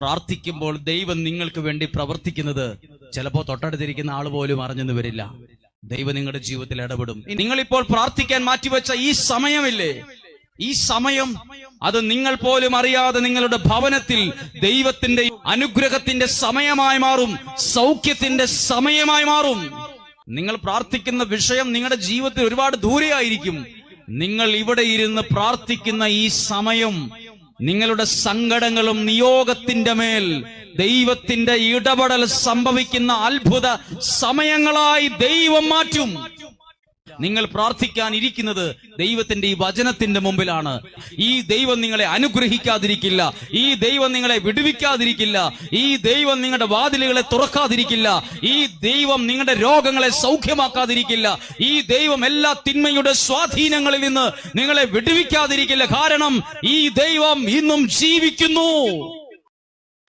പ്രാർത്ഥിക്കുമ്പോൾ ദൈവം നിങ്ങൾക്ക് വേണ്ടി പ്രവർത്തിക്കുന്നത് ചിലപ്പോ തൊട്ടടുത്തിരിക്കുന്ന ആൾ പോലും അറിഞ്ഞെന്ന് വരില്ല. ദൈവം നിങ്ങളുടെ ജീവിതത്തിൽ ഇടപെടും. നിങ്ങളിപ്പോൾ പ്രാർത്ഥിക്കാൻ മാറ്റിവെച്ച ഈ സമയമില്ലേ, ഈ സമയം അത് നിങ്ങൾ പോലും അറിയാതെ നിങ്ങളുടെ ഭവനത്തിൽ ദൈവത്തിന്റെ അനുഗ്രഹത്തിന്റെ സമയമായി മാറും, സൗഖ്യത്തിന്റെ സമയമായി മാറും. നിങ്ങൾ പ്രാർത്ഥിക്കുന്ന വിഷയം നിങ്ങളുടെ ജീവിതത്തിൽ ഒരുപാട് ദൂരെയായിരിക്കും. നിങ്ങൾ ഇവിടെ ഇരുന്ന് പ്രാർത്ഥിക്കുന്ന ഈ സമയം നിങ്ങളുടെ സങ്കടങ്ങളും നിയോഗത്തിന്റെ മേൽ ദൈവത്തിന്റെ ഇടപെടൽ സംഭവിക്കുന്ന അത്ഭുത സമയങ്ങളായി ദൈവം മാറ്റും. നിങ്ങൾ പ്രാർത്ഥിക്കാൻ ഇരിക്കുന്നത് ദൈവത്തിന്റെ ഈ വചനത്തിന്റെ മുമ്പിലാണ്. ഈ ദൈവം നിങ്ങളെ അനുഗ്രഹിക്കാതിരിക്കില്ല, ഈ ദൈവം നിങ്ങളെ വിടുവിക്കാതിരിക്കില്ല, ഈ ദൈവം നിങ്ങളുടെ വാതിലുകളെ തുറക്കാതിരിക്കില്ല, ഈ ദൈവം നിങ്ങളുടെ രോഗങ്ങളെ സൗഖ്യമാക്കാതിരിക്കില്ല, ഈ ദൈവം എല്ലാ തിന്മയുടെ സ്വാധീനങ്ങളിൽ നിന്ന് നിങ്ങളെ വിടുവിക്കാതിരിക്കില്ല. കാരണം ഈ ദൈവം ഇന്നും ജീവിക്കുന്നു.